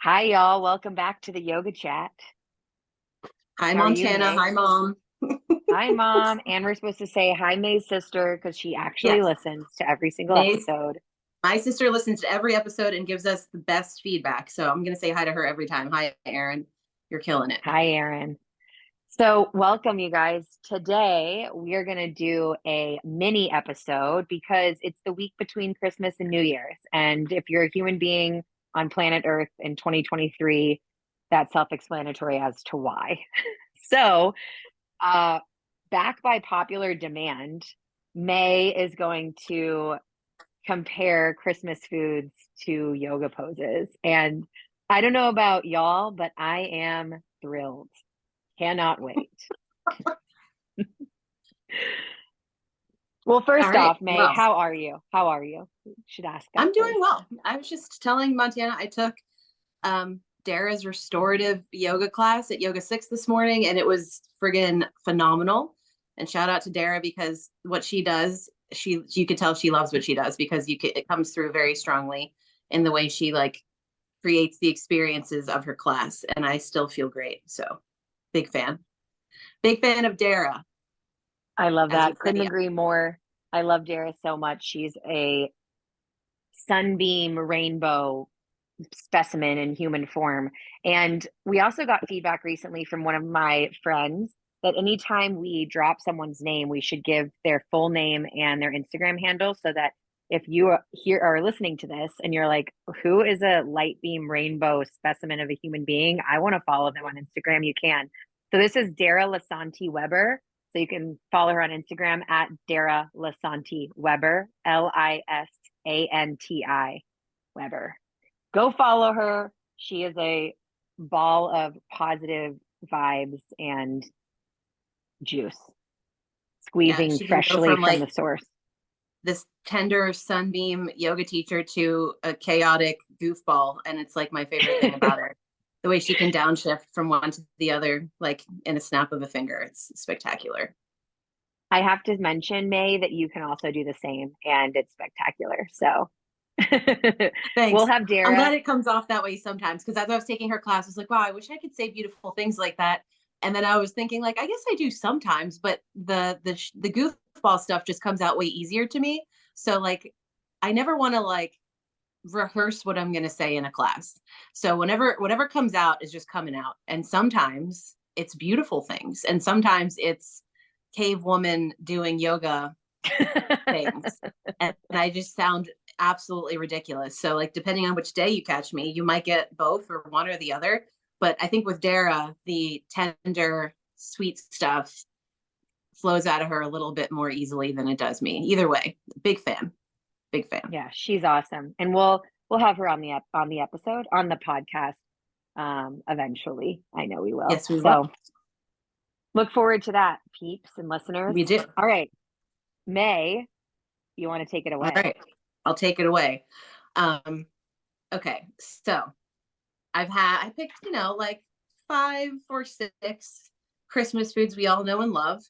Hi, y'all. Welcome back to the Yoga Chat. Hi, How are you, Montana. May? Hi, Mom. Hi, Mom. And we're supposed to say hi, May's sister, because she actually Yes, listens to every single May's, episode. my sister listens to every episode and gives us the best feedback. So I'm going to say hi to her every time. Hi, Erin. You're killing it. Hi, Erin. So, welcome, you guys. Today, we are going to do a mini episode because it's the week between Christmas and New Year's. And if you're a human being on planet Earth in 2023, that's self-explanatory as to why. So, Uh, back by popular demand, May is going to compare Christmas foods to yoga poses. And I don't know about y'all, but I am thrilled. Cannot wait. Well, All first right. off, May, Well, how are you? How are you? Should ask that I'm doing first. well. I was just telling Montana I took Dara's restorative yoga class at Yoga 6 this morning, and it was friggin' phenomenal. And shout out to Dara because what she does, you could tell she loves what she does because it comes through very strongly in the way she creates the experiences of her class, and I still feel great. So big fan. Big fan of Dara, I love as that. with Couldn't many. agree more. I love Dara so much. She's a sunbeam rainbow specimen in human form. And we also got feedback recently from one of my friends that anytime we drop someone's name, we should give their full name and their Instagram handle so that if you are listening to this and you're like, who is a light beam rainbow specimen of a human being? I want to follow them on Instagram. You can. So this is Dara Lasanti Weber. So you can follow her on Instagram at Dara Lasanti Weber, Lisanti Weber. Go follow her. She is a ball of positive vibes and juice, Yeah, squeezing she can go freshly from from the source. this tender sunbeam yoga teacher to a chaotic goofball, and it's like my favorite thing about her. The way she can downshift from one to the other, like in a snap of a finger. It's spectacular. I have to mention, May, that you can also do the same, and it's spectacular. So we'll Thanks. have I'm Dara. glad it comes off that way sometimes because as I was taking her class, I was like, wow, I wish I could say beautiful things like that. And then I was thinking, like, I guess I do sometimes, but the goofball stuff just comes out way easier to me. So I never want to rehearse what I'm going to say in a class. So whatever comes out is just coming out. And sometimes it's beautiful things, and sometimes it's cave woman doing yoga things. And I just sound absolutely ridiculous. So depending on which day you catch me, you might get both or one or the other. But I think with Dara, the tender, sweet stuff flows out of her a little bit more easily than it does me. Either way, big fan. Big fan. Yeah, she's awesome, and we'll have her on the episode on the podcast eventually. I know we will. Yes, we will. So look forward to that, peeps and listeners. We do. All right, May, you want to take it All away? right. I'll take it away. Um, okay. So I picked, like 5 or 6 Christmas foods we all know and love.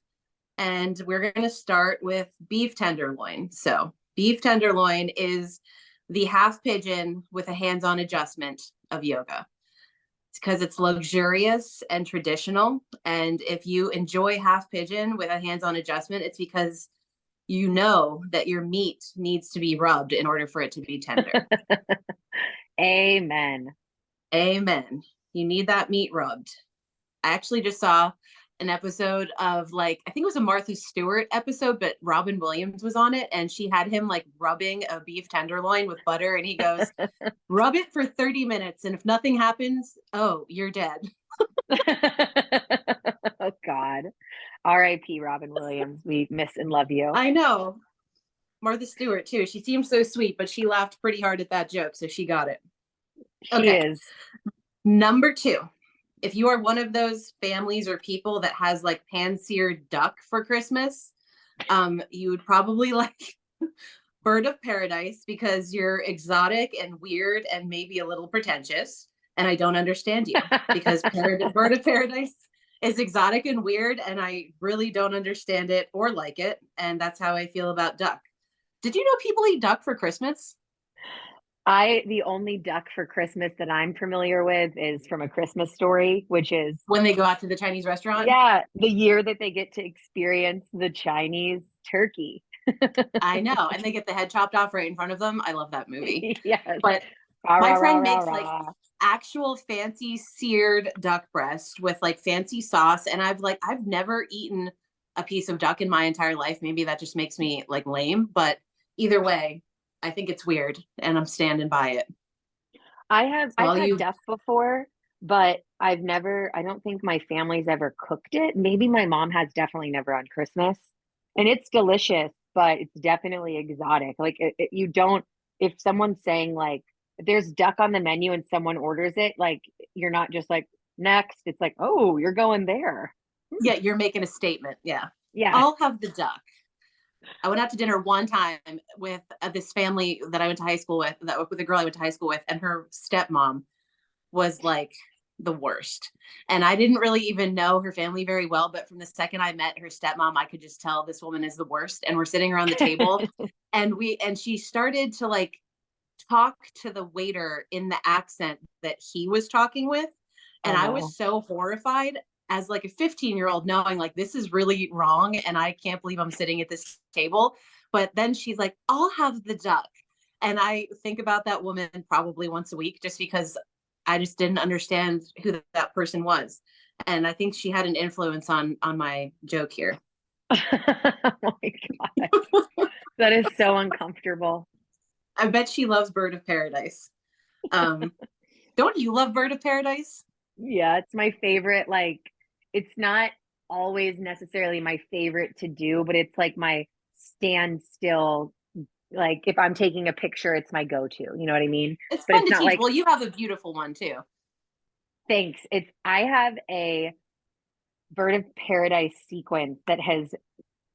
And we're going to start with beef tenderloin. So, beef tenderloin is the half pigeon with a hands on adjustment of yoga. It's because it's luxurious and traditional. And if you enjoy half pigeon with a hands on adjustment, it's because you know that your meat needs to be rubbed in order for it to be tender. Amen. Amen. You need that meat rubbed. I actually just saw an episode of I think it was a Martha Stewart episode, but Robin Williams was on it and she had him rubbing a beef tenderloin with butter and he goes, rub it for 30 minutes. And if nothing happens, oh, you're dead. Oh God. R.I.P. Robin Williams. We miss and love you. I know. Martha Stewart too. She seems so sweet, but she laughed pretty hard at that joke. So she got it. She Okay. is. Number 2. If you are one of those families or people that has pan-seared duck for Christmas, you would probably like Bird of Paradise because you're exotic and weird and maybe a little pretentious. And I don't understand you because Bird of Paradise is exotic and weird, and I really don't understand it or like it. And that's how I feel about duck. Did you know people eat duck for Christmas? The only duck for Christmas that I'm familiar with is from A Christmas Story, which is, When they go out to the Chinese restaurant. yeah, the year that they get to experience the Chinese turkey. I know. And they get the head chopped off right in front of them. I love that movie. Yes. But Rah, my rah, rah, friend rah, makes like rah. actual fancy seared duck breast with like fancy sauce. And I've never eaten a piece of duck in my entire life. Maybe that just makes me like lame, but either way, I think it's weird and I'm standing by it. So I've all had you, duck before, but I don't think my family's ever cooked it. Maybe my mom has, definitely never on Christmas. And it's delicious, but it's definitely exotic. Like you don't, if someone's saying like, if there's duck on the menu and someone orders it, like you're not just like next, it's like, oh, you're going there. yeah, you're making a statement. Yeah. Yeah. I'll have the duck. I went out to dinner one time with this family that I went to high school with, that with a girl I went to high school with, and her stepmom was like the worst. And I didn't really even know her family very well, but from the second I met her stepmom, I could just tell this woman is the worst. And we're sitting around the table, and she started to like talk to the waiter in the accent that he was talking with. Oh And I no. was so horrified as like a 15-year-old, knowing like this is really wrong and I can't believe I'm sitting at this table. But then she's like, I'll have the duck. And I think about that woman probably once a week just because I just didn't understand who that person was. And I think she had an influence on my joke here. Oh my God. That is so uncomfortable. I bet she loves Bird of Paradise. Um, don't you love Bird of Paradise? Yeah, it's my favorite. Like, it's not always necessarily my favorite to do, but it's like my standstill. Like, if I'm taking a picture, it's my go-to. You know what I mean? It's But fun it's to not teach. like, Well, you have a beautiful one too. thanks. I have a Bird of Paradise sequence that has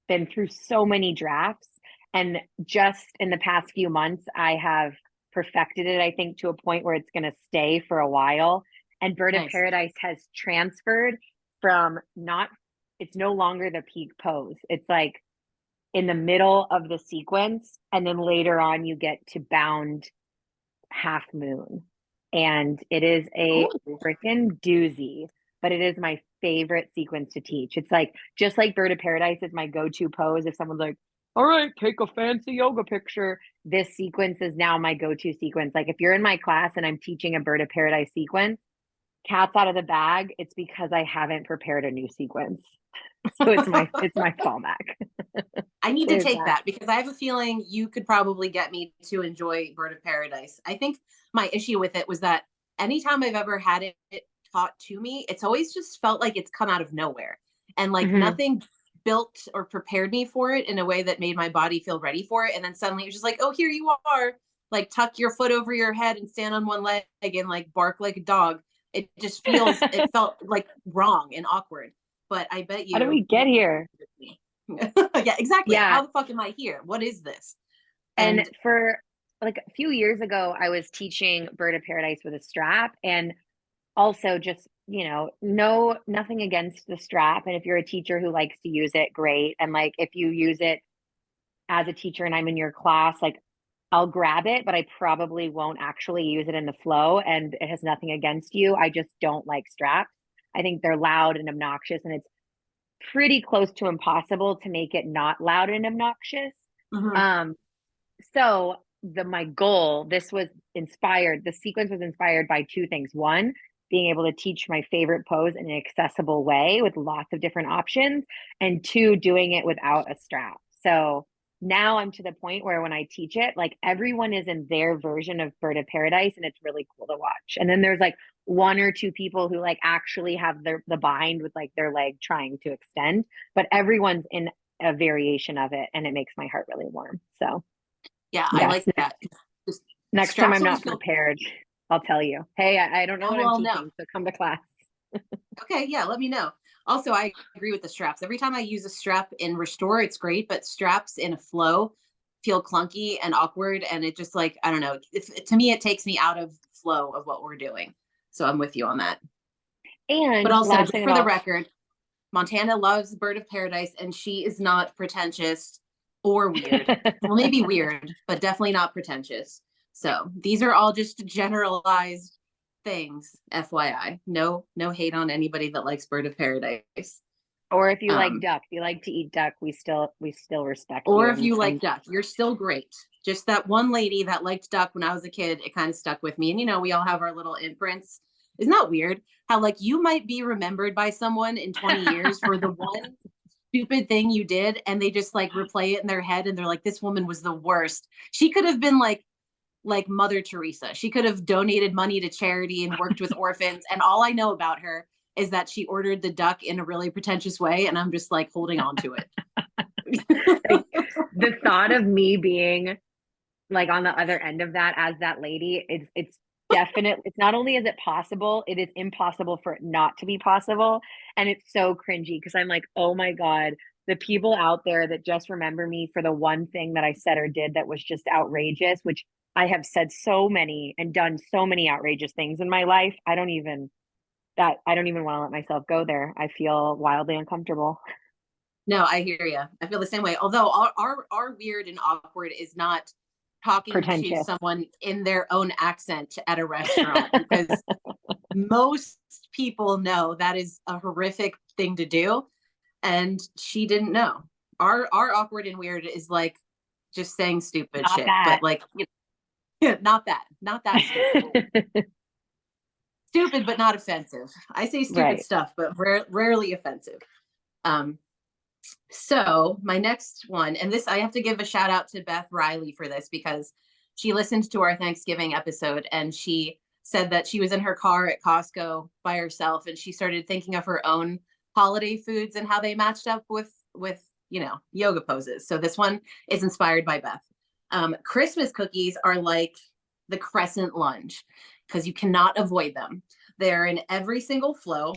been through so many drafts. And just in the past few months, I have perfected it, I think, to a point where it's going to stay for a while. And Bird of Nice. Paradise has transferred from not, it's no longer the peak pose. It's like in the middle of the sequence. And then later on, you get to bound half moon. And it is a Ooh. freaking doozy, but it is my favorite sequence to teach. It's like, just like Bird of Paradise is my go-to pose. If someone's like, all right, take a fancy yoga picture, this sequence is now my go-to sequence. Like if you're in my class and I'm teaching a Bird of Paradise sequence, cat's out of the bag, it's because I haven't prepared a new sequence. So it's my fallback. I need to Is take that. that because I have a feeling you could probably get me to enjoy Bird of Paradise. I think my issue with it was that anytime I've ever had it taught to me, it's always just felt like it's come out of nowhere. And like Mhm. nothing built or prepared me for it in a way that made my body feel ready for it. And then suddenly it was just like, oh, here you are. Like tuck your foot over your head and stand on one leg and like bark like a dog. It just feels, it felt like wrong and awkward. But I bet How do we you get here? yeah, exactly. Yeah. How the fuck am I here? What is this? And And for like a few years ago, I was teaching Bird of Paradise with a strap, and also just, no, nothing against the strap. And if you're a teacher who likes to use it, great. And like if you use it as a teacher and I'm in your class, like I'll grab it, but I probably won't actually use it in the flow. And it has nothing against you. I just don't like straps. I think they're loud and obnoxious, and it's pretty close to impossible to make it not loud and obnoxious. mhm. Um, so my goal, the sequence was inspired by two things. One, being able to teach my favorite pose in an accessible way with lots of different options, and two, doing it without a strap. So now I'm to the point where when I teach it, like everyone is in their version of Bird of Paradise, and it's really cool to watch. And then there's like one or two people who like actually have the bind with like their leg trying to extend, but everyone's in a variation of it, and it makes my heart really warm. So Yeah, I yes, like that. Just next time straps I'm always not feel prepared, I'll tell you, hey, I don't know oh what I'm well no. teaching, so come to class. Okay, yeah, let me know. Also, I agree with the straps. Every time I use a strap in Restore, it's great, but straps in a flow feel clunky and awkward. And it just like, I don't know. To me, it takes me out of flow of what we're doing. So I'm with you on that. But And also, last just thing that for the I'll record, Montana loves Bird of Paradise, and she is not pretentious or weird. Well, maybe weird, but definitely not pretentious. So these are all just generalized things, FYI. No hate on anybody that likes Bird of Paradise. Or if you like Um, duck, if you like to eat duck, we still respect or you if and you like send. duck, you're still great. Just that one lady that liked duck when I was a kid, it kind of stuck with me. And we all have our little imprints. Isn't that weird? How like you might be remembered by someone in 20 years for the one stupid thing you did, and they just like replay it in their head and they're like, this woman was the worst. She could have been like Mother Teresa. She could have donated money to charity and worked with orphans. And all I know about her is that she ordered the duck in a really pretentious way. And I'm just like holding on to it. Like, the thought of me being like on the other end of that as that lady, it's definitely, it's not only is it possible, it is impossible for it not to be possible. And it's so cringy because I'm like, oh my God, the people out there that just remember me for the one thing that I said or did that was just outrageous, which I have said so many and done so many outrageous things in my life. I don't even want to let myself go there. I feel wildly uncomfortable. No, I hear you. I feel the same way. Although our weird and awkward is not talking to Pretentious. someone in their own accent at a restaurant because most people know that is a horrific thing to do, and she didn't know. Our awkward and weird is like just saying stupid Not shit, that. but like not that stupid, but not offensive. I say stupid Right. stuff, but rarely offensive. Um, So my next one, and this I have to give a shout out to Beth Riley for this because she listened to our Thanksgiving episode and she said that she was in her car at Costco by herself and she started thinking of her own holiday foods and how they matched up with yoga poses. So this one is inspired by Beth. Christmas cookies are like the crescent lunge because you cannot avoid them. They're in every single flow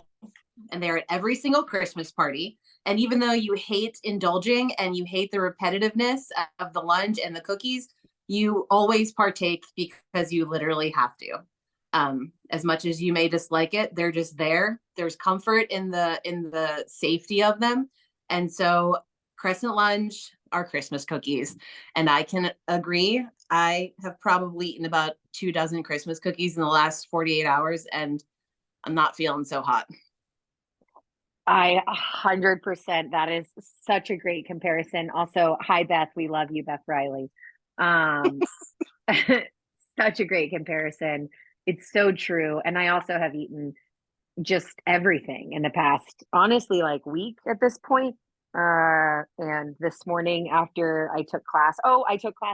and they're at every single Christmas party. And even though you hate indulging and you hate the repetitiveness of the lunch and the cookies, you always partake because you literally have to. As much as you may dislike it, they're just there. There's comfort in the safety of them. And so crescent lunch are Christmas cookies. And I can agree. I have probably eaten about 24 Christmas cookies in the last 48 hours, and I'm not feeling so hot. I 100%. That is such a great comparison. Also, hi Beth, we love you, Beth Riley. Um, such a great comparison. It's so true. And I also have eaten just everything in the past, honestly, like week at this point. And this morning after I took class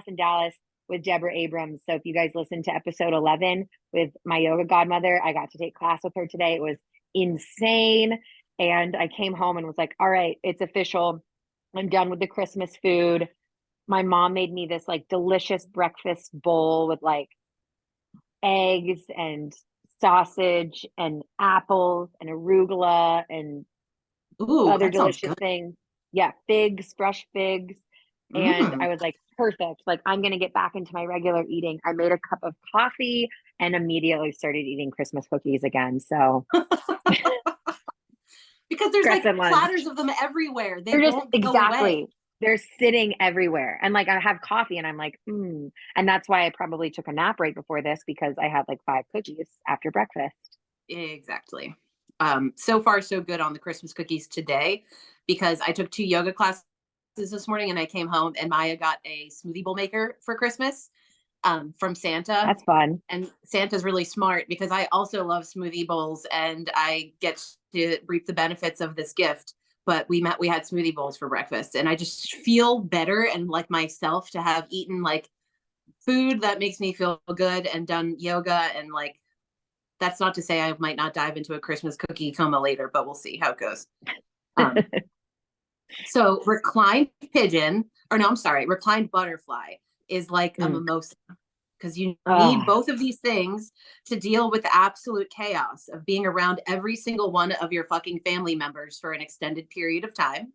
in Dallas with Deborah Abrams. So if you guys listened to episode 11 with my yoga godmother, I got to take class with her today. It was insane. And I came home and was like, all right, it's official. I'm done with the Christmas food. My mom made me this like delicious breakfast bowl with like eggs and sausage and apples and arugula and Ooh, other that sounds delicious good. things. Yeah, figs, fresh figs. And I Mm. was like, perfect. Like, I'm going to get back into my regular eating. I made a cup of coffee and immediately started eating Christmas cookies again. So, Because there's like crescent lunch. platters of them everywhere. They They're just won't go away. exactly, they're sitting everywhere. And like, I have coffee and I'm like, And that's why I probably took a nap right before this because I had like 5 cookies after breakfast. Exactly. So far, so good on the Christmas cookies today because I took 2 yoga classes this morning and I came home and Maya got a smoothie bowl maker for Christmas from Santa. That's fun. And Santa's really smart because I also love smoothie bowls and I get to reap the benefits of this gift. But we had smoothie bowls for breakfast and I just feel better and like myself to have eaten like food that makes me feel good and done yoga. And like that's not to say I might not dive into a Christmas cookie coma later, but we'll see how it goes. Um, so reclined pigeon, or no, I'm sorry, reclined butterfly is like a Mm. mimosa because you need Oh, both of these things to deal with the absolute chaos of being around every single one of your fucking family members for an extended period of time.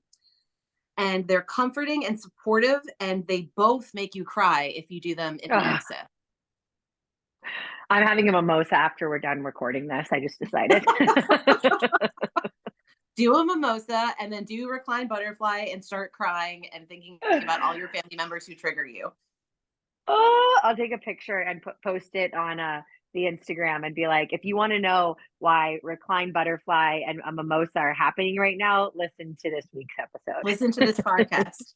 And they're comforting and supportive, and they both make you cry if you do them in oh, mimosa. I'm having a mimosa after we're done recording this. I just decided. Do a mimosa and then do recline butterfly and start crying and thinking about all your family members who trigger you. Oh, I'll take a picture and post it on the Instagram and be like, if you want to know why recline butterfly and a mimosa are happening right now, listen to this week's episode. Listen to this podcast.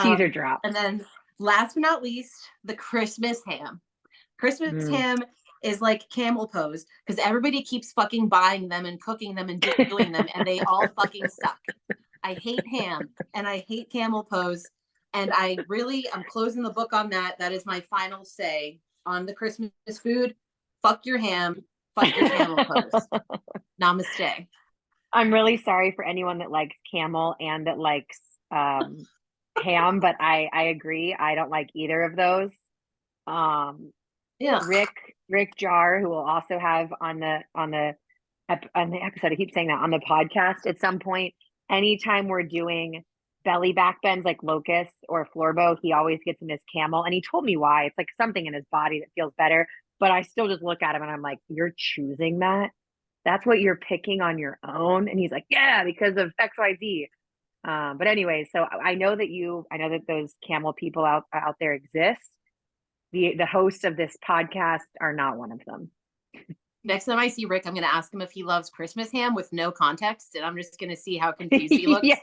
Teaser drop. And then last but not least, the Christmas ham. Christmas ham is like camel pose because everybody keeps fucking buying them and cooking them and doing them, and they all fucking suck. I hate ham and I hate camel pose. And I'm closing the book on that. That is my final say on the Christmas food. Fuck your ham. Fuck your camel pose. Namaste. I'm really sorry for anyone that likes camel and that likes ham, but I agree. I don't like either of those. Yeah. Rick Jar, who we'll also have on the episode, I keep saying that, on the podcast at some point. Anytime we're doing belly back bends like locust or floorbow, he always gets in his camel, and he told me why. It's like something in his body that feels better, but I still just look at him and I'm like, you're choosing that? That's what you're picking on your own? And he's like, yeah, because of XYZ. But anyway, so I know that those camel people out there exist. The hosts of this podcast are not one of them. Next time I see Rick, I'm going to ask him if he loves Christmas ham with no context, and I'm just going to see how confused he looks. Yes.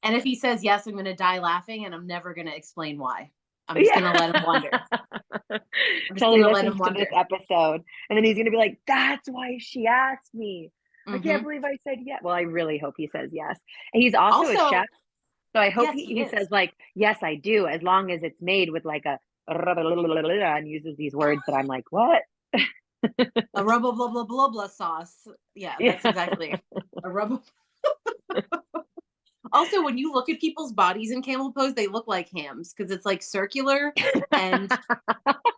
And if he says yes, I'm going to die laughing, and I'm never going to explain why. I'm just going to let him wonder. Until he listens to this episode, and then he's going to be like, "That's why she asked me. I can't believe I said yes." Well, I really hope he says yes. And he's also a chef, so I hope he says like, "Yes, I do," as long as it's made with like a and uses these words that I'm like, what? A rubble blah blah blah blah sauce. Yeah, that's exactly a rubble. Also, when you look at people's bodies in camel pose, they look like hams because it's like circular and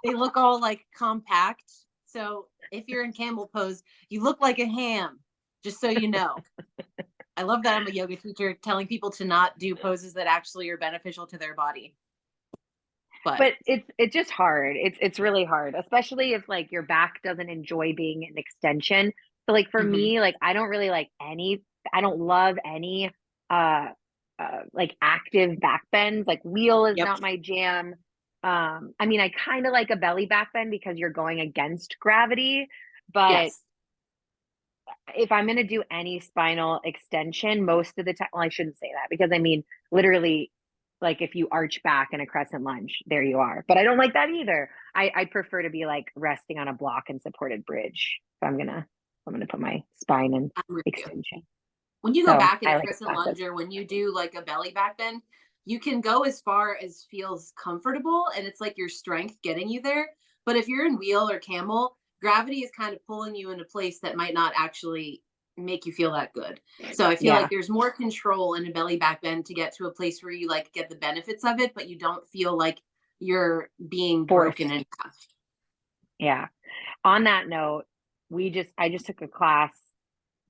they look all like compact. So if you're in camel pose, you look like a ham, just so you know. I love that I'm a yoga teacher telling people to not do poses that actually are beneficial to their body. But it's just hard. It's really hard, especially if like your back doesn't enjoy being an extension. So like for me, like I don't love any like active back bends. Like wheel is not my jam. I mean, I kind of like a belly back bend because you're going against gravity, but if I'm going to do any spinal extension, most of the time, well, I shouldn't say that because I mean, literally, like if you arch back in a crescent lunge, there you are. But I don't like that either. I prefer to be like resting on a block and supported bridge. So I'm gonna put my spine in extension. When you go back in a crescent lunge or when you do like a belly back bend, you can go as far as feels comfortable and it's like your strength getting you there. But if you're in wheel or camel, gravity is kind of pulling you in a place that might not actually make you feel that good. So I feel like there's more control in a belly back bend to get to a place where you like get the benefits of it, but you don't feel like you're being broken in half. Yeah. On that note, I just took a class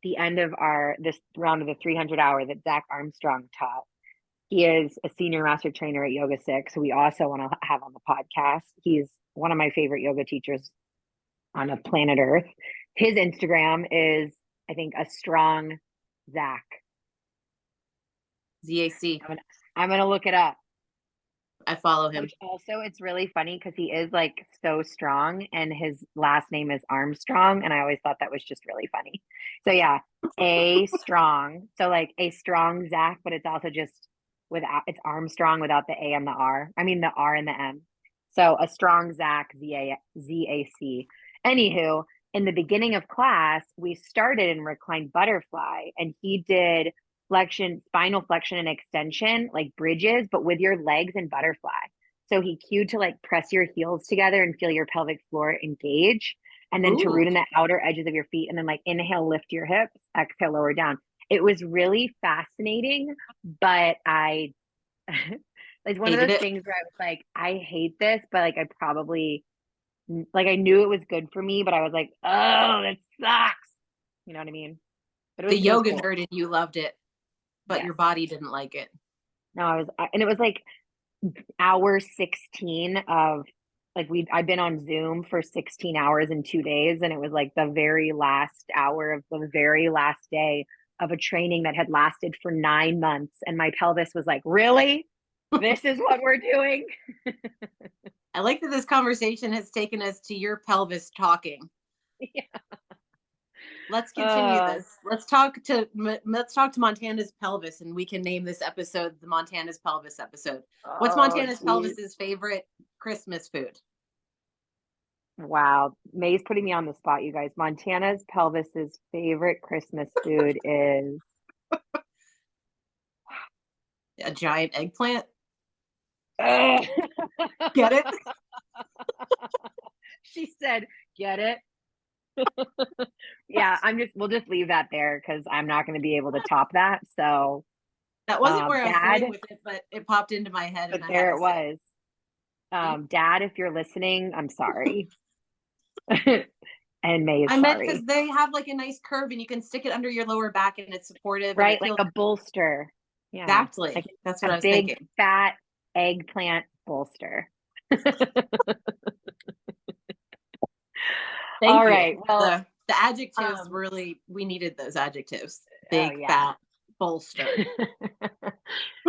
the end of this round of the 300 hour that Zach Armstrong taught. He is a senior master trainer at Yoga 6, who we also want to have on the podcast. He's one of my favorite yoga teachers on a planet Earth. His Instagram is, I think, a strong Zach. ZAC. I'm gonna look it up. I follow him. Which also, it's really funny because he is like so strong and his last name is Armstrong. And I always thought that was just really funny. So yeah, a strong. So like a strong Zach, but it's also just it's Armstrong without the A and the R. I mean, the R and the M. So a strong Zach, ZAC. Anywho, in the beginning of class, we started in reclined butterfly and he did spinal flexion and extension, like bridges, but with your legs and butterfly. So he cued to like press your heels together and feel your pelvic floor engage. And then to root in the outer edges of your feet and then like inhale, lift your hips, exhale, lower down. It was really fascinating, but it's one of those things where I was like, I hate this, but like I probably like I knew it was good for me, but I was like, oh, that sucks. You know what I mean? But the yoga nerd and you loved it, but your body didn't like it. No, and it was like hour 16 of like I've been on Zoom for 16 hours in 2 days, and it was like the very last hour of the very last day of a training that had lasted for 9 months, and my pelvis was like, really? This is what we're doing? I like that this conversation has taken us to your pelvis talking. Yeah. Let's continue this. Let's talk to Montana's pelvis, and we can name this episode the Montana's pelvis episode. What's Oh, Montana's geez. pelvis's favorite Christmas food? Wow. May's putting me on the spot, you guys. Montana's pelvis's favorite Christmas food is A giant eggplant. Ugh. Get it? She said, get it? Yeah, we'll just leave that there because I'm not going to be able to top that. So, That wasn't where I was Dad, going with it, but it popped into my head but and I had there to it say was. it. Dad, if you're listening, I'm sorry. And May is I meant because sorry. they have like a nice curve and you can stick it under your lower back and it's supportive and Right? it Like feels a bolster. Yeah. exactly. Like That's what a I was big thinking. fat eggplant bolster. Thank All you. right. Well, The adjectives um, really we needed those adjectives. oh Big, yeah. fat, bolster.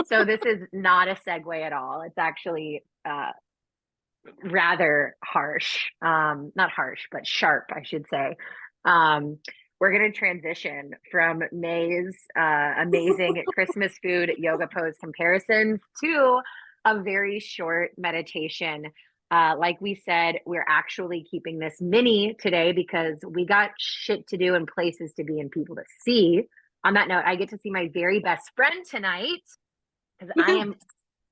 So this is not a segue at all. It's actually rather harsh. Not harsh, but sharp, I should say. We're going to transition from May's amazing Christmas food yoga pose comparisons to a very short meditation. Like we said, we're actually keeping this mini today because we got shit to do and places to be and people to see. On that note, I get to see my very best friend tonight because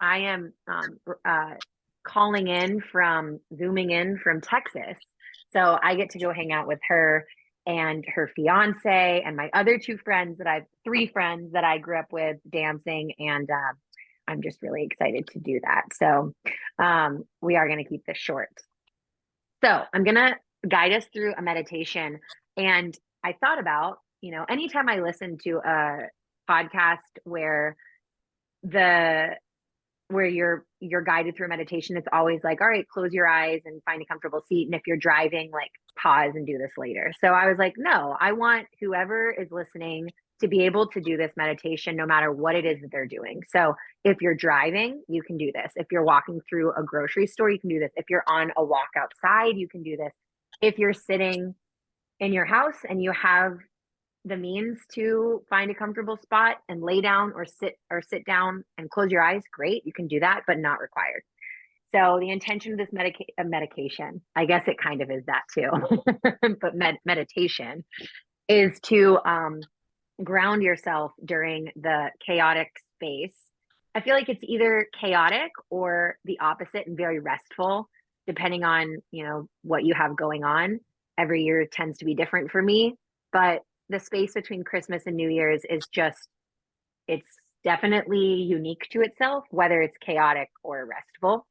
I am zooming in from Texas. So I get to go hang out with her and her fiance and my other three friends that I grew up with dancing. And I'm just really excited to do that. So we are going to keep this short. So I'm going to guide us through a meditation. And I thought about, anytime I listen to a podcast the where you're guided through meditation, it's always like, all right, close your eyes and find a comfortable seat, and if you're driving, like, pause and do this later. So I was like, no, I want whoever is listening to be able to do this meditation no matter what it is that they're doing. So if you're driving, you can do this. If you're walking through a grocery store, you can do this. If you're on a walk outside, you can do this. If you're sitting in your house and you have the means to find a comfortable spot and lay down or sit down and close your eyes, great, you can do that, but not required. So the intention of this medication, I guess it kind of is that too, but meditation is to ground yourself during the chaotic space. I feel like it's either chaotic or the opposite and very restful, depending on, what you have going on. Every year tends to be different for me, but the space between Christmas and New Year's it's definitely unique to itself, whether it's chaotic or restful.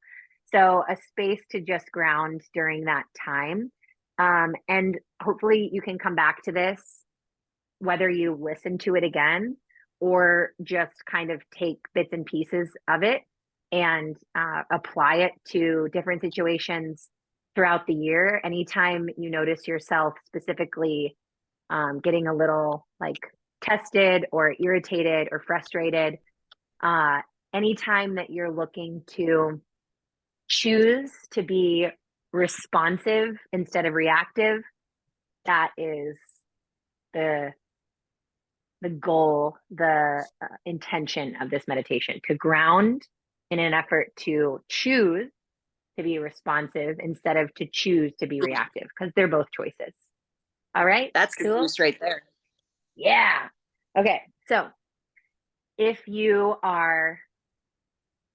So a space to just ground during that time. And hopefully you can come back to this, whether you listen to it again or just kind of take bits and pieces of it and apply it to different situations throughout the year. Anytime you notice yourself specifically getting a little like tested or irritated or frustrated, anytime that you're looking to choose to be responsive instead of reactive, that is the goal, the intention of this meditation, to ground in an effort to choose to be responsive instead of to choose to be reactive, because they're both choices. All right. That's good Cool. news right there. Yeah. Okay. So if you are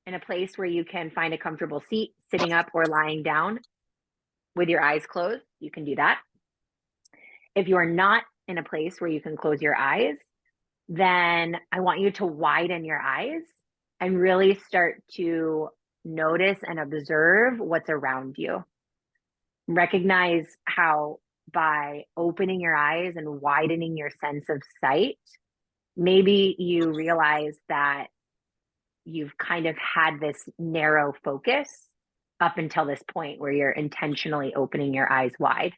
in a place where you can find a comfortable seat, sitting up or lying down with your eyes closed, you can do that. If you are not in a place where you can close your eyes, then I want you to widen your eyes and really start to notice and observe what's around you. Recognize how by opening your eyes and widening your sense of sight, maybe you realize that you've kind of had this narrow focus up until this point where you're intentionally opening your eyes wide.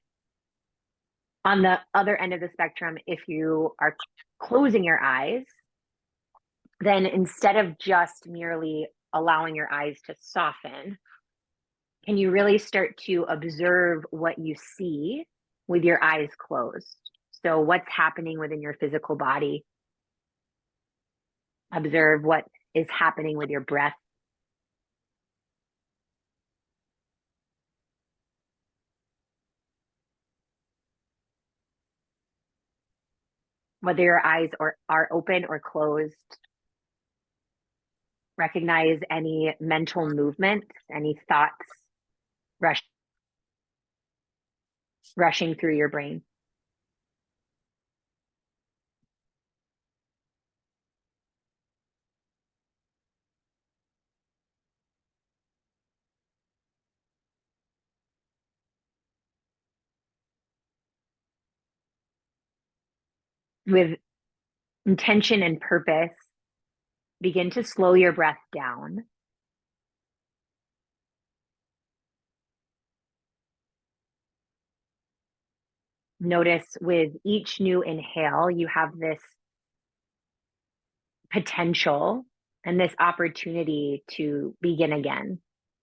On the other end of the spectrum, if you are closing your eyes, then instead of just merely allowing your eyes to soften, can you really start to observe what you see with your eyes closed? So, what's happening within your physical body? Observe what is happening with your breath. Whether your eyes are open or closed, recognize any mental movement, any thoughts rush, rushing through your brain. With intention and purpose, begin to slow your breath down. Notice with each new inhale, you have this potential and this opportunity to begin again,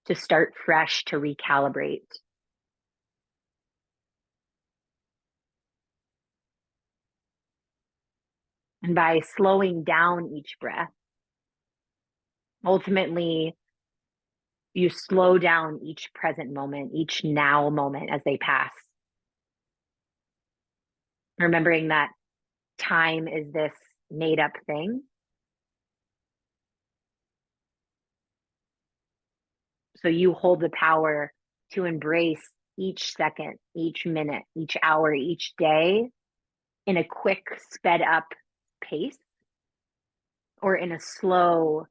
to start fresh, to recalibrate. And by slowing down each breath, ultimately, you slow down each present moment, each now moment as they pass. Remembering that time is this made up thing. So you hold the power to embrace each second, each minute, each hour, each day in a quick, sped up pace or in a slow,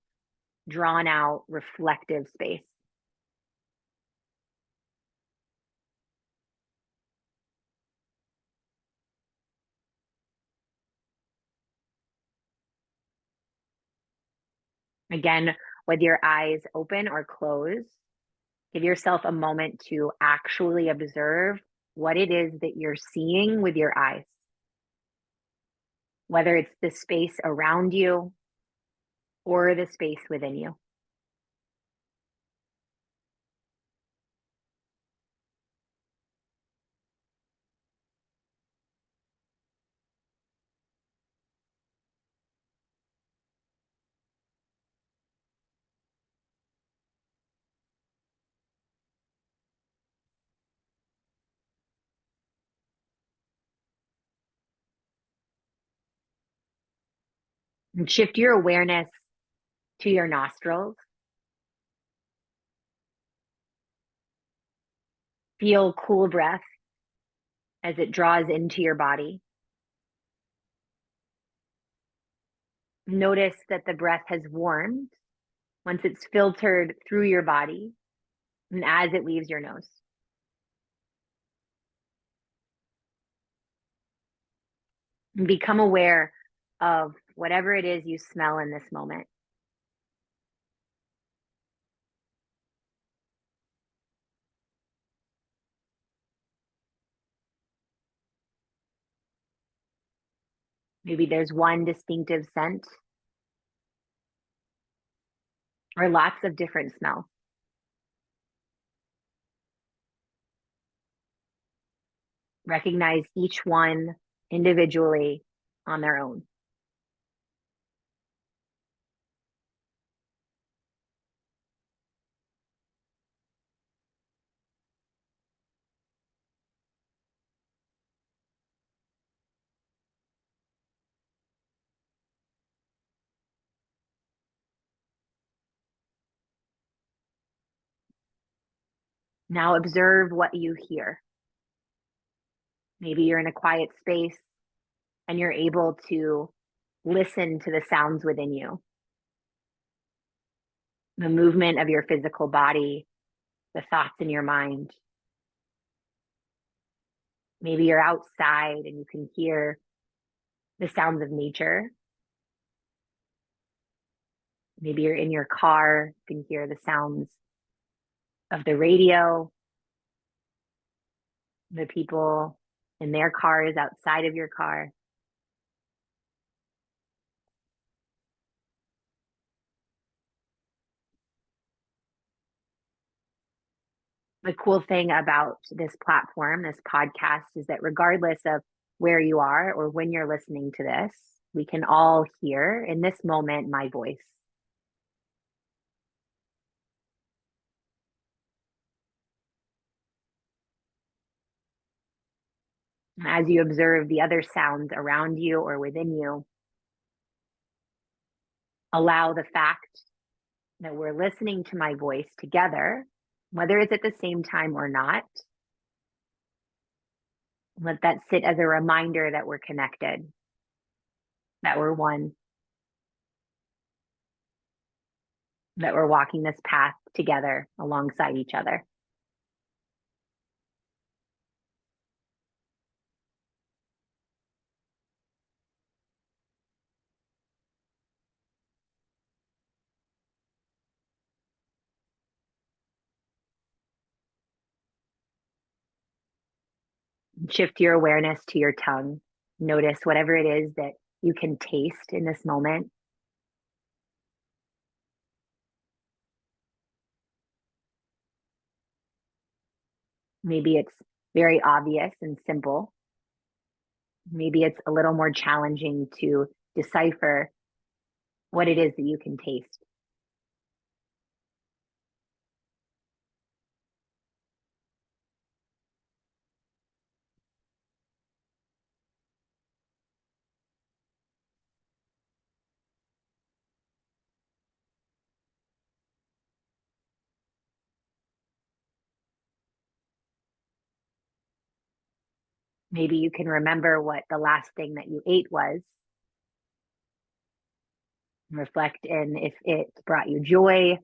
drawn out, reflective space. Again, with your eyes open or closed, give yourself a moment to actually observe what it is that you're seeing with your eyes. Whether it's the space around you or the space within you. And shift your awareness to your nostrils. Feel cool breath as it draws into your body. Notice that the breath has warmed once it's filtered through your body and as it leaves your nose. And become aware of whatever it is you smell in this moment. Maybe there's one distinctive scent or lots of different smells. Recognize each one individually on their own. Now observe what you hear. Maybe you're in a quiet space and you're able to listen to the sounds within you, the movement of your physical body, the thoughts in your mind. Maybe you're outside and you can hear the sounds of nature. Maybe you're in your car, you can hear the sounds of the radio, the people in their cars outside of your car. The cool thing about this platform, this podcast, is that regardless of where you are or when you're listening to this, we can all hear in this moment my voice. As you observe the other sounds around you or within you, allow the fact that we're listening to my voice together, whether it's at the same time or not, let that sit as a reminder that we're connected, that we're one, that we're walking this path together alongside each other. Shift your awareness to your tongue. Notice whatever it is that you can taste in this moment. Maybe it's very obvious and simple. Maybe it's a little more challenging to decipher what it is that you can taste. Maybe you can remember what the last thing that you ate was. Reflect in if it brought you joy,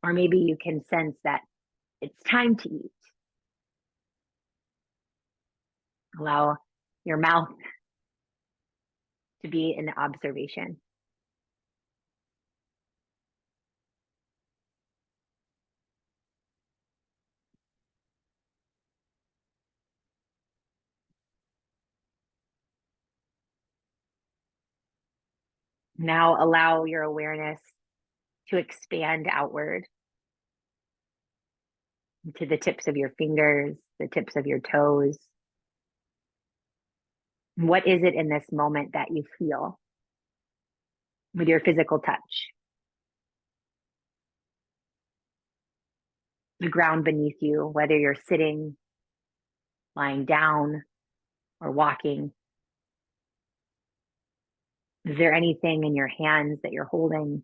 or maybe you can sense that it's time to eat. Allow your mouth to be in observation. Now allow your awareness to expand outward to the tips of your fingers, the tips of your toes. What is it in this moment that you feel with your physical touch? The ground beneath you, whether you're sitting, lying down, or walking. Is there anything in your hands that you're holding?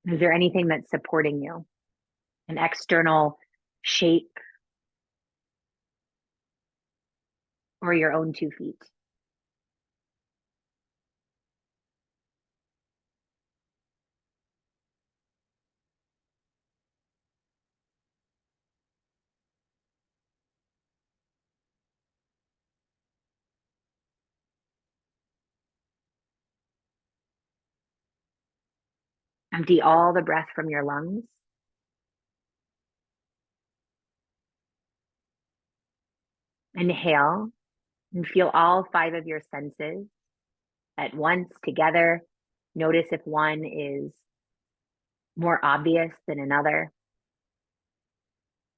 Is there anything that's supporting you? An external shape or your own 2 feet? Empty all the breath from your lungs. Inhale and feel all 5 of your senses at once together. Notice if one is more obvious than another.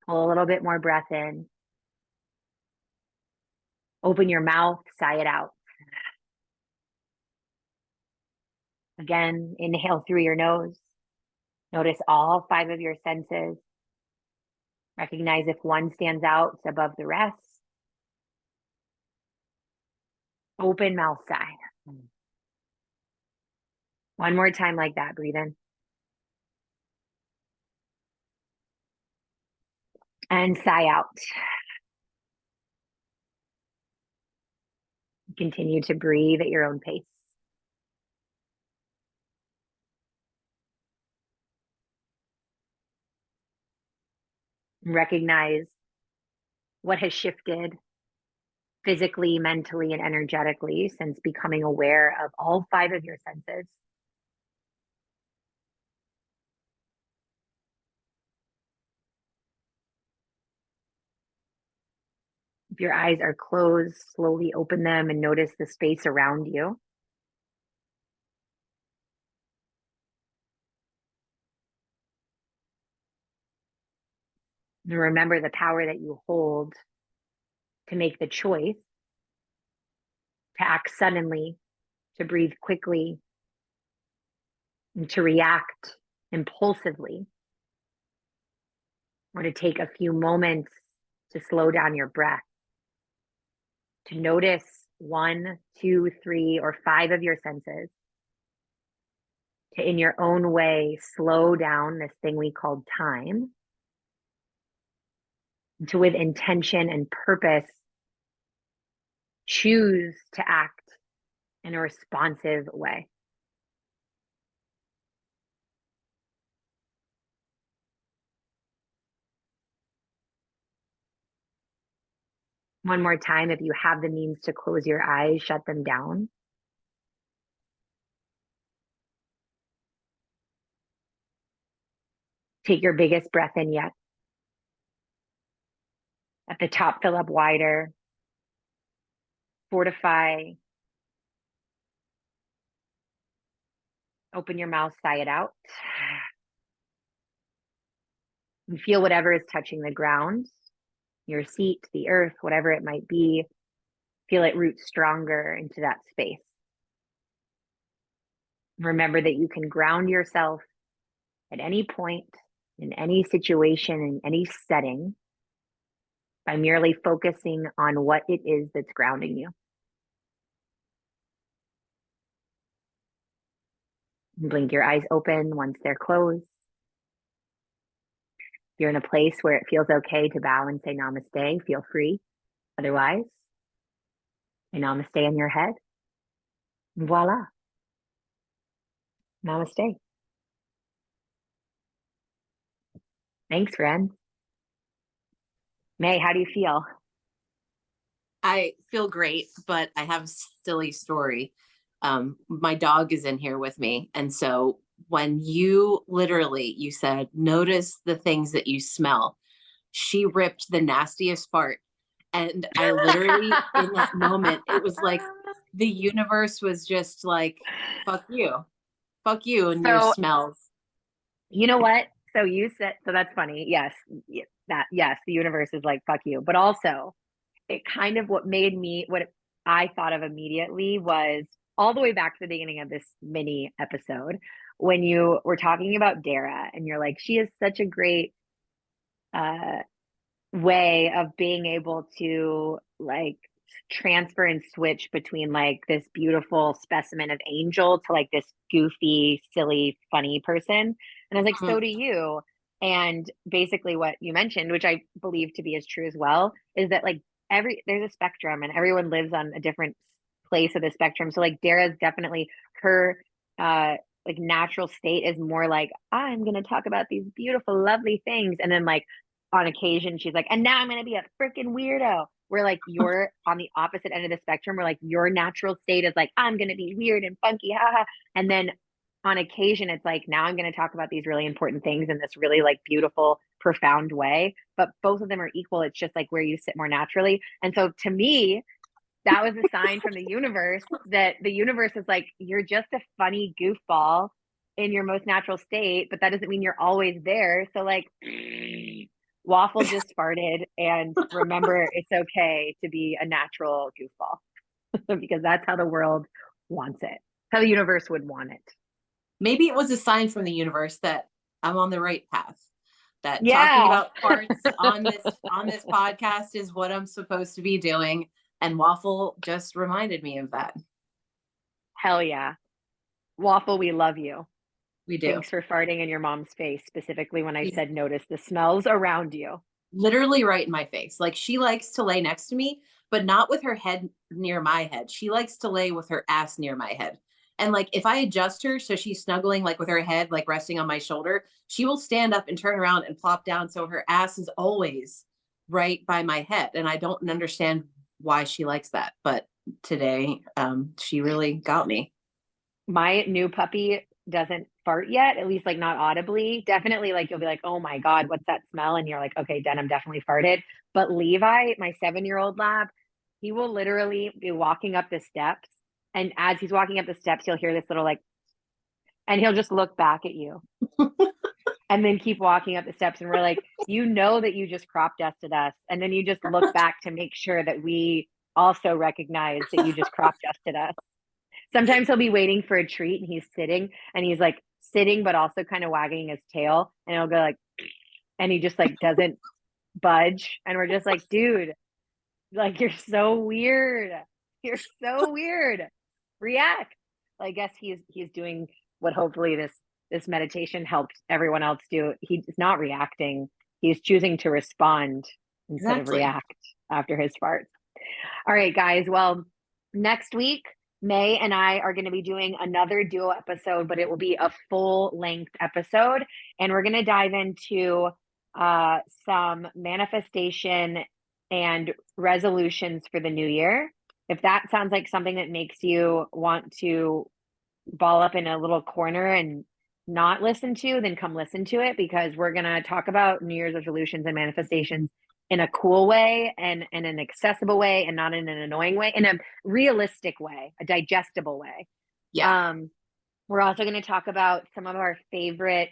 Pull a little bit more breath in. Open your mouth, sigh it out. Again, inhale through your nose. Notice all 5 of your senses. Recognize if one stands out above the rest. Open mouth, sigh. One more time like that, breathe in. And sigh out. Continue to breathe at your own pace. Recognize what has shifted physically, mentally, and energetically since becoming aware of all 5 of your senses. If your eyes are closed, slowly open them and notice the space around you. And remember the power that you hold to make the choice to act suddenly, to breathe quickly, and to react impulsively, or to take a few moments to slow down your breath, to notice 1, 2, 3, or 5 of your senses, to, in your own way, slow down this thing we call time, and to, with intention and purpose, choose to act in a responsive way. One more time, if you have the means to close your eyes, shut them down. Take your biggest breath in yet. At the top, fill up wider. Fortify. Open your mouth, sigh it out. And feel whatever is touching the ground, your seat, the earth, whatever it might be. Feel it root stronger into that space. Remember that you can ground yourself at any point, in any situation, in any setting, by merely focusing on what it is that's grounding you. Blink your eyes open once they're closed. If you're in a place where it feels okay to bow and say namaste, feel free. Otherwise, say namaste in your head. And voila. Namaste. Thanks, friends. May, how do you feel? I feel great, but I have a silly story. My dog is in here with me. And so when you said, notice the things that you smell, she ripped the nastiest fart. And I literally, in that moment, it was like the universe was just like, fuck you and your So, smells. you know what? So you said, so that's funny. Yes, yes, the universe is like, fuck you. But also, it kind of what I thought of immediately was all the way back to the beginning of this mini episode when you were talking about Dara and you're like, she is such a great way of being able to like transfer and switch between like this beautiful specimen of angel to like this goofy, silly, funny person. And I was like, so do you. And basically what you mentioned, which I believe to be as true as well, is that like there's a spectrum and everyone lives on a different place of the spectrum. So like Dara's definitely her like natural state is more like, I'm gonna talk about these beautiful, lovely things. And then like on occasion she's like, and now I'm gonna be a freaking weirdo. Where like you're on the opposite end of the spectrum, where like your natural state is like, I'm gonna be weird and funky, haha. And then on occasion it's like, now I'm gonna talk about these really important things in this really like beautiful, profound way. But both of them are equal. It's just like where you sit more naturally. And so to me, that was a sign from the universe that the universe is like, you're just a funny goofball in your most natural state, but that doesn't mean you're always there. So like Waffle just farted, and remember it's okay to be a natural goofball because that's how the world wants it. How the universe would want it. Maybe it was a sign from the universe that I'm on the right path. That talking Yeah. about farts on this podcast is what I'm supposed to be doing. And Waffle just reminded me of that. Hell yeah. Waffle, we love you. We do. Thanks for farting in your mom's face, specifically when I said notice the smells around you. Literally right in my face. Like she likes to lay next to me, but not with her head near my head. She likes to lay with her ass near my head. And like if I adjust her so she's snuggling like with her head like resting on my shoulder, she will stand up and turn around and plop down so her ass is always right by my head. And I don't understand why she likes that. But today she really got me. My new puppy doesn't fart yet, at least like not audibly, definitely like you'll be like, oh my God, what's that smell? And you're like, okay, Denim definitely farted. But Levi, my 7-year-old lab, he will literally be walking up the steps. And as he's walking up the steps, you'll hear this little like, and he'll just look back at you and then keep walking up the steps. And we're like, you know that you just crop dusted us. And then you just look back to make sure that we also recognize that you just crop dusted us. Sometimes he'll be waiting for a treat and he's sitting and he's like sitting, but also kind of wagging his tail. And he'll go like, and he just like doesn't budge. And we're just like, dude, like, you're so weird. You're so weird. React. Well, I guess he's doing what hopefully this meditation helped everyone else do. He's not reacting. He's choosing to respond instead of react after his farts. All right, guys. Well, next week, May and I are going to be doing another duo episode, but it will be a full length episode. And we're going to dive into some manifestation and resolutions for the new year. If that sounds like something that makes you want to ball up in a little corner and not listen to, then come listen to it, because we're going to talk about New Year's resolutions and manifestations in a cool way and in an accessible way, and not in an annoying way, in a realistic way, a digestible way. Yeah. We're also going to talk about some of our favorite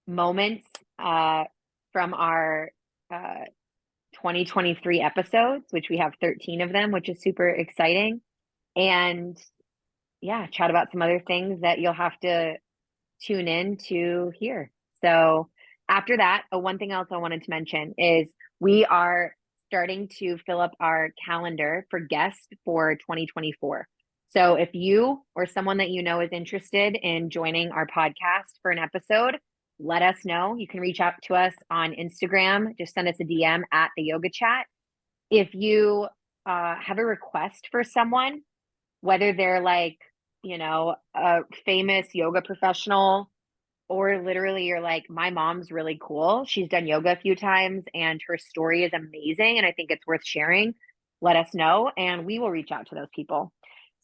moments from our 2023 episodes, which we have 13 of them, which is super exciting. And yeah, chat about some other things that you'll have to tune in to hear. So after that, one thing else I wanted to mention is we are starting to fill up our calendar for guests for 2024. So if you or someone that you know is interested in joining our podcast for an episode, let us know. You can reach out to us on Instagram. Just send us a DM at the Yoga Chat. If you have a request for someone, whether they're like, you know, a famous yoga professional, or literally you're like, my mom's really cool. She's done yoga a few times and her story is amazing and I think it's worth sharing. Let us know and we will reach out to those people.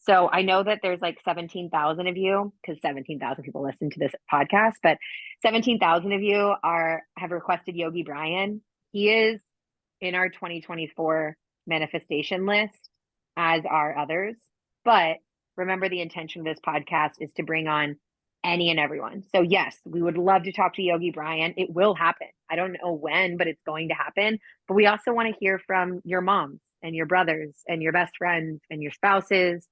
So I know that there's like 17,000 of you, because 17,000 people listen to this podcast, but 17,000 of you have requested Yogi Brian. He is in our 2024 manifestation list, as are others. But remember, the intention of this podcast is to bring on any and everyone. So yes, we would love to talk to Yogi Brian. It will happen. I don't know when, but it's going to happen. But we also want to hear from your moms and your brothers and your best friends and your spouses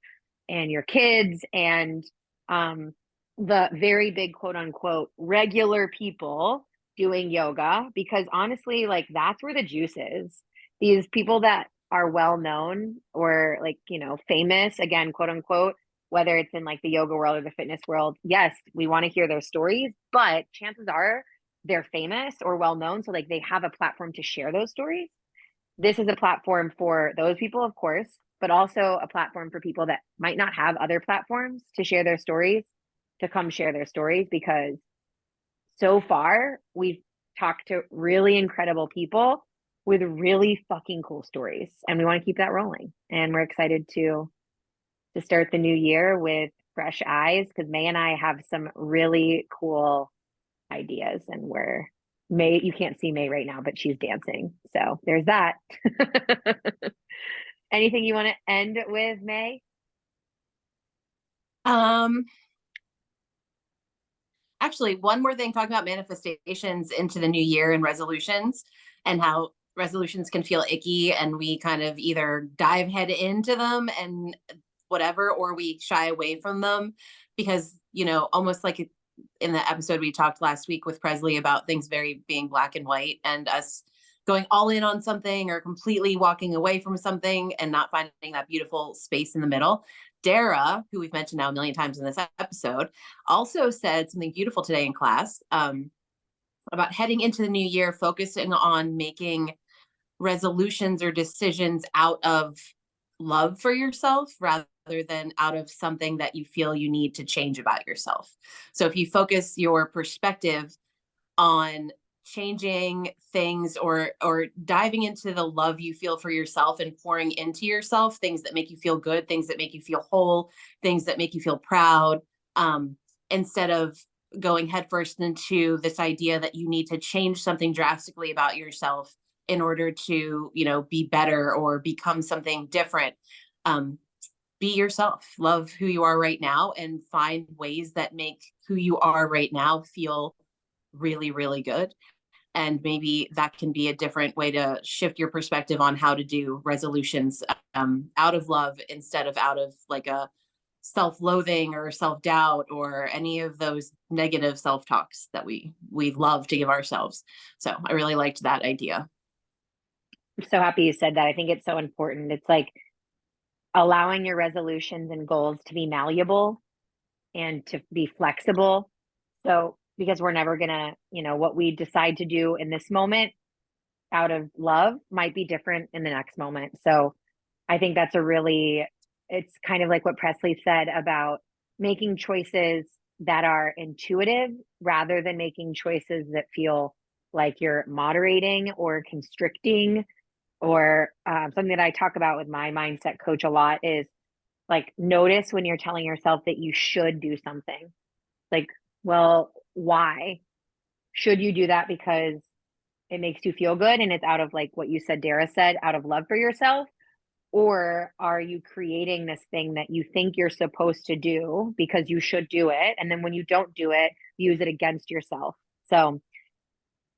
and your kids and the very big quote unquote regular people doing yoga, because honestly, like, that's where the juice is. These people that are well known or like, you know, famous, again, quote unquote, whether it's in like the yoga world or the fitness world, yes, we want to hear their stories, but chances are they're famous or well known. So like they have a platform to share those stories. This is a platform for those people, of course, but also a platform for people that might not have other platforms to share their stories, to come share their stories, because so far we've talked to really incredible people with really fucking cool stories, and we want to keep that rolling. And we're excited to start the new year with fresh eyes, because May and I have some really cool ideas, and May, you can't see May right now, but she's dancing. So there's that. Anything you want to end with, May? Actually, one more thing, talking about manifestations into the new year and resolutions, and how resolutions can feel icky and we kind of either dive head into them and whatever, or we shy away from them because, you know, almost like in the episode we talked last week with Presley about things very being black and white, and us going all in on something or completely walking away from something and not finding that beautiful space in the middle. Dara, who we've mentioned now a million times in this episode, also said something beautiful today in class about heading into the new year, focusing on making resolutions or decisions out of love for yourself rather than out of something that you feel you need to change about yourself. So if you focus your perspective on changing things or diving into the love you feel for yourself and pouring into yourself things that make you feel good, things that make you feel whole, things that make you feel proud, instead of going headfirst into this idea that you need to change something drastically about yourself in order to, you know, be better or become something different. Um, be yourself, love who you are right now, and find ways that make who you are right now feel really, really good. And maybe that can be a different way to shift your perspective on how to do resolutions, out of love instead of out of like a self-loathing or self-doubt or any of those negative self-talks that we love to give ourselves. So I really liked that idea. I'm so happy you said that. I think it's so important. It's like allowing your resolutions and goals to be malleable and to be flexible. So, because we're never gonna, you know, what we decide to do in this moment out of love might be different in the next moment. So, I think that's a really, it's kind of like what Presley said about making choices that are intuitive rather than making choices that feel like you're moderating or constricting. Or something that I talk about with my mindset coach a lot is like, notice when you're telling yourself that you should do something. Like, well, why should you do that? Because it makes you feel good and it's out of, like what you said, Dara said, out of love for yourself? Or are you creating this thing that you think you're supposed to do because you should do it? And then when you don't do it, use it against yourself. So,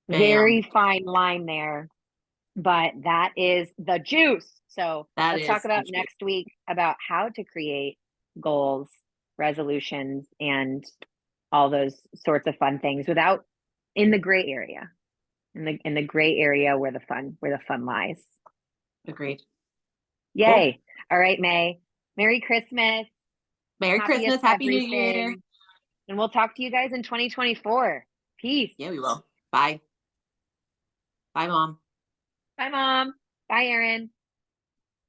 Bam. very fine line there, but that is the juice. So, That let's talk is the about truth. next week about how to create goals, resolutions, and all those sorts of fun things without in the gray area, in the gray area where the fun lies. Agreed. Cool. Yay. All right, May. Merry Christmas. Merry Happiest Christmas. Happy New Year. everything. And we'll talk to you guys in 2024. Peace. Yeah, we will. Bye. Bye, Mom. Bye, Mom. Bye, Aaron.